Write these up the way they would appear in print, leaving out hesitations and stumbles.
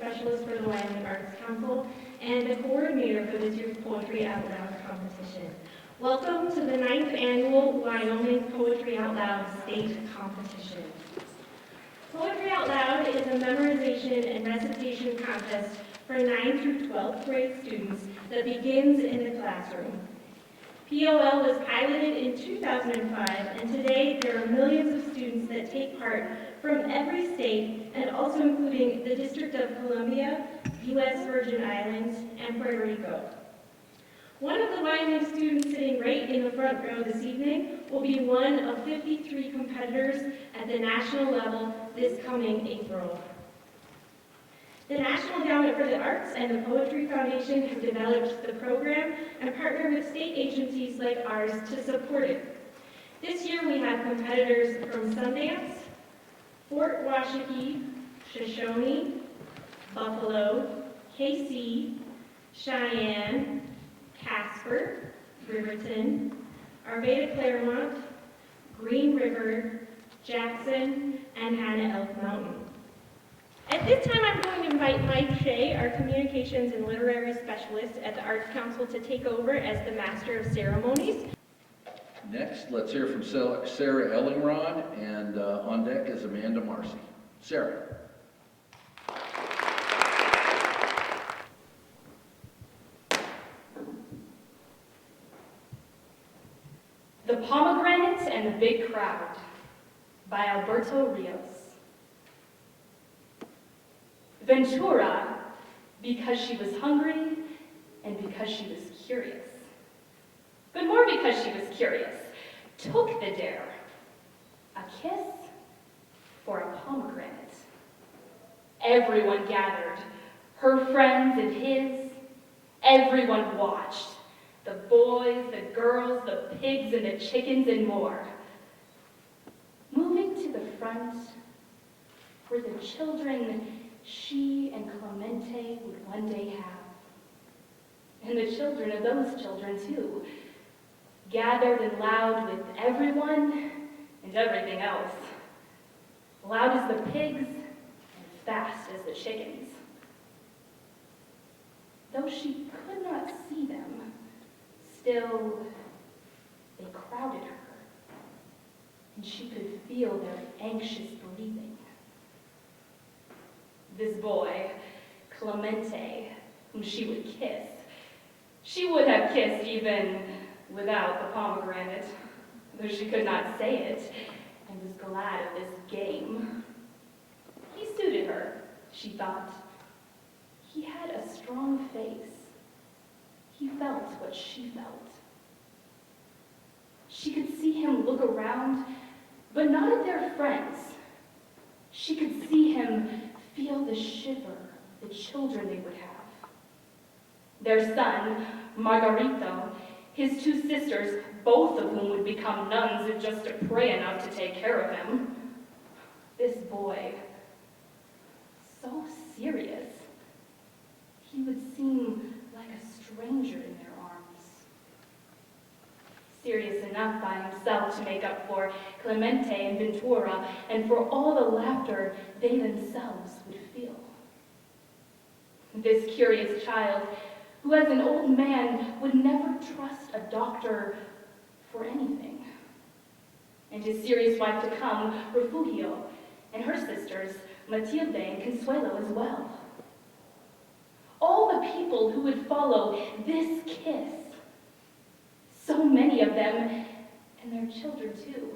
Specialist for the Wyoming Arts Council and the coordinator for this year's Poetry Out Loud competition. Welcome to the 9th Annual Wyoming Poetry Out Loud State Competition. Poetry Out Loud is a memorization and recitation contest for 9th through 12th grade students that begins in the classroom. POL was piloted in 2005, and today there are millions of students that take part from every state, and also including the District of Columbia, U.S. Virgin Islands, and Puerto Rico. One of the Wyoming students sitting right in the front row this evening will be one of 53 competitors at the national level this coming April. The National Endowment for the Arts and the Poetry Foundation have developed the program and partnered with state agencies like ours to support it. This year we have competitors from Sundance, Fort Washakie, Shoshone, Buffalo, KC, Cheyenne, Casper, Riverton, Arvada Claremont, Green River, Jackson, and Hannah Elk Mountain. At this time, I'm going to invite Mike Shea, our Communications and Literary Specialist at the Arts Council, to take over as the Master of Ceremonies. Next, let's hear from Sara Ellingrod, and on deck is Amanda Marcy. Sara. The Pomegranate and the Big Crowd by Alberto Rios. Ventura, because she was hungry and because she was curious, but more because she was curious, took the dare. A kiss for a pomegranate. Everyone gathered, her friends and his. Everyone watched. The boys, the girls, the pigs and the chickens and more. Moving to the front were the children she and Clemente would one day have. And the children of those children, too, gathered and loud with everyone and everything else. Loud as the pigs and fast as the chickens. Though she could not see them, still they crowded her, and she could feel their anxious breathing. This boy, Clemente, whom she would kiss, she would have kissed even without the pomegranate, though she could not say it, and was glad of this game. He suited her, she thought. He had a strong face. He felt what she felt. She could see him look around, but not at their friends. She could see him feel the shiver of the children they would have. Their son, Margarito, his two sisters, both of whom would become nuns if just to pray enough to take care of him. This boy, so serious, he would seem like a stranger in their arms. Serious enough by himself to make up for Clemente and Ventura and for all the laughter they themselves would feel. This curious child, who as an old man would never trust a doctor for anything. And his serious wife to come, Refugio, and her sisters, Matilde and Consuelo as well. All the people who would follow this kiss. So many of them, and their children too.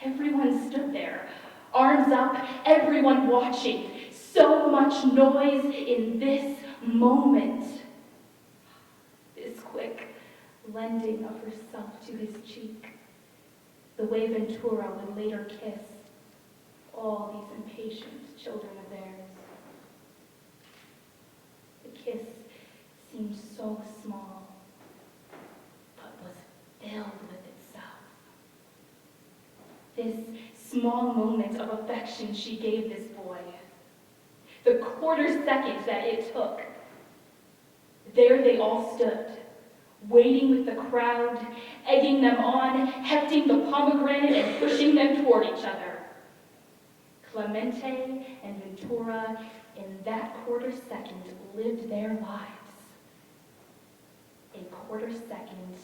Everyone stood there, arms up, everyone watching. So much noise in this moment. This quick lending of herself to his cheek. The way Ventura would later kiss all these impatient children of theirs. The kiss seemed so small, but was filled with itself. This small moment of affection she gave this boy, the quarter second that it took, there they all stood, waiting with the crowd, egging them on, hefting the pomegranate and pushing them toward each other. Clemente and Ventura, in that quarter second, lived their lives. A quarter second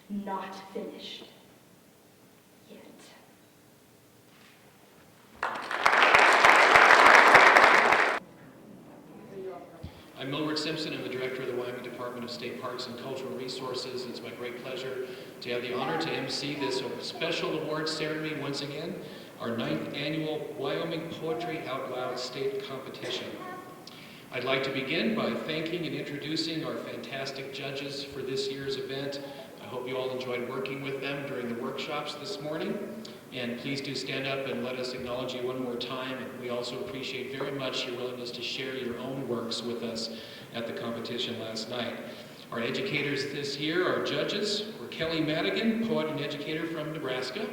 not finished yet. I'm Millward Simpson. I'm the director of the Wyoming Department of State Parks and Cultural Resources. It's my great pleasure to have the honor to MC this special award ceremony once again, our 9th annual Wyoming Poetry Out Loud State Competition. I'd like to begin by thanking and introducing our fantastic judges for this year's event. I hope you all enjoyed working with them during the workshops this morning. And please do stand up and let us acknowledge you one more time. And we also appreciate very much your willingness to share your own works with us at the competition last night. Our educators this year, our judges, were Kelly Madigan, poet and educator from Nebraska.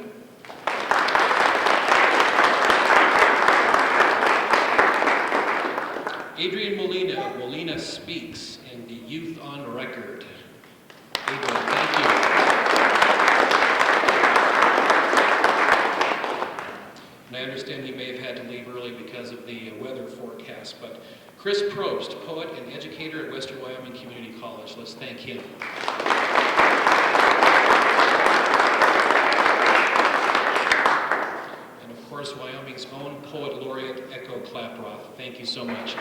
Adrian Molina Speaks, and the Youth on Record. Adrian, thank you. And I understand he may have had to leave early because of the weather forecast, but Chris Probst, poet and educator at Western Wyoming Community College. Let's thank him. And of course, Wyoming's own poet laureate, Echo Klaproth. Thank you so much.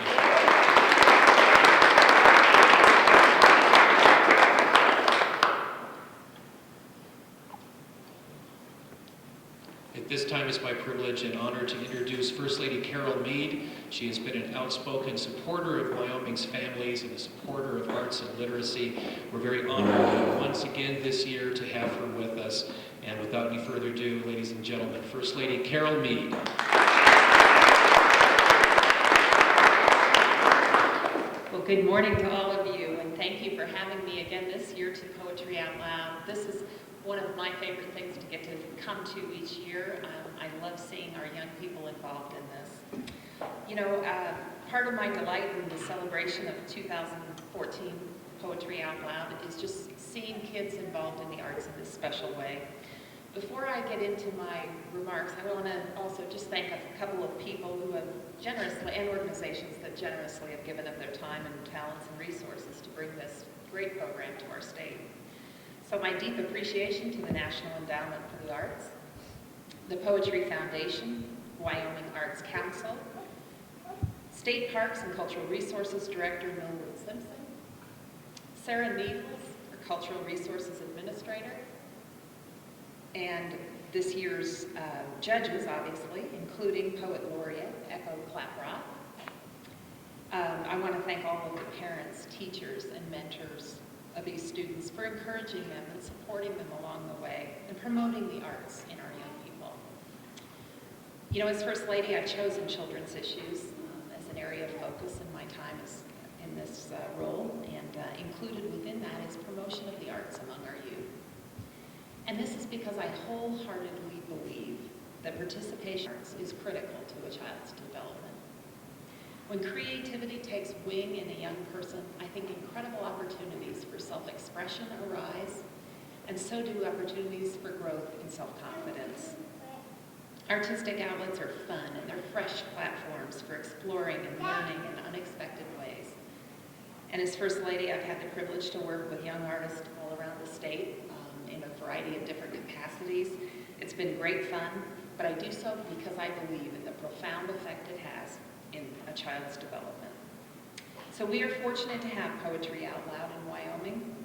At this time, it's my privilege and honor to introduce First Lady Carol Mead. She has been an outspoken supporter of Wyoming's families and a supporter of arts and literacy. We're very honored once again this year to have her with us. And without any further ado, ladies and gentlemen, First Lady Carol Mead. Well, good morning to all of you, and thank you for having me again this year to Poetry Out Loud. This is one of my favorite things to get to come to each year. I love seeing our young people involved in this. You know, part of my delight in the celebration of 2014 Poetry Out Loud is just seeing kids involved in the arts in this special way. Before I get into my remarks, I want to also just thank a couple of people who have generously, and organizations that generously have given up their time and talents and resources to bring this great program to our state. So my deep appreciation to the National Endowment for the Arts, the Poetry Foundation, Wyoming Arts Council, State Parks and Cultural Resources Director Millward Simpson, Sara Needles, our Cultural Resources Administrator, and this year's judges, obviously, including Poet Laureate Echo Klaproth. I want to thank all of the parents, teachers, and mentors of these students for encouraging them and supporting them along the way and promoting the arts in our young people. You know, as First Lady, I've chosen children's issues as an area of focus in my time in this role, and included within that is promotion of the arts among our youth. And this is because I wholeheartedly believe that participation is critical to a child's development. When creativity takes wing in a young person, I think incredible opportunities for self-expression arise, and so do opportunities for growth and self-confidence. Artistic outlets are fun, and they're fresh platforms for exploring and learning in unexpected ways. And as First Lady, I've had the privilege to work with young artists all around the state in a variety of different capacities. It's been great fun, but I do so because I believe in the profound effect it has in a child's development. So we are fortunate to have Poetry Out Loud in Wyoming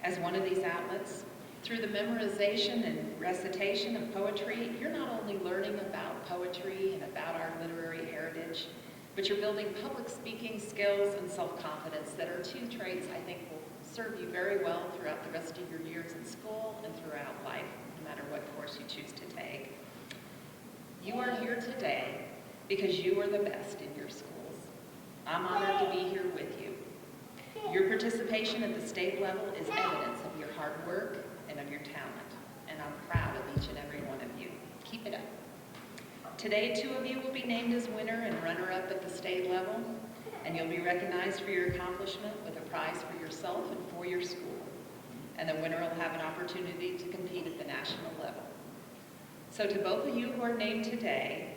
as one of these outlets. Through the memorization and recitation of poetry, you're not only learning about poetry and about our literary heritage, but you're building public speaking skills and self-confidence that are two traits I think will serve you very well throughout the rest of your years in school and throughout life, no matter what course you choose to take. You are here today because you are the best in your schools. I'm honored to be here with you. Your participation at the state level is evidence of your hard work and of your talent, and I'm proud of each and every one of you. Keep it up. Today, 2 of you will be named as winner and runner-up at the state level, and you'll be recognized for your accomplishment with a prize for yourself and for your school. And the winner will have an opportunity to compete at the national level. So to both of you who are named today,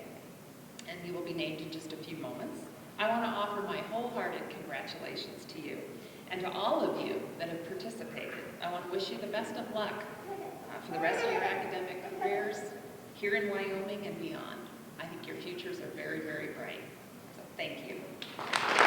and you will be named in just a few moments. I want to offer my wholehearted congratulations to you and to all of you that have participated. I want to wish you the best of luck for the rest of your academic careers here in Wyoming and beyond. I think your futures are very, very bright. So thank you.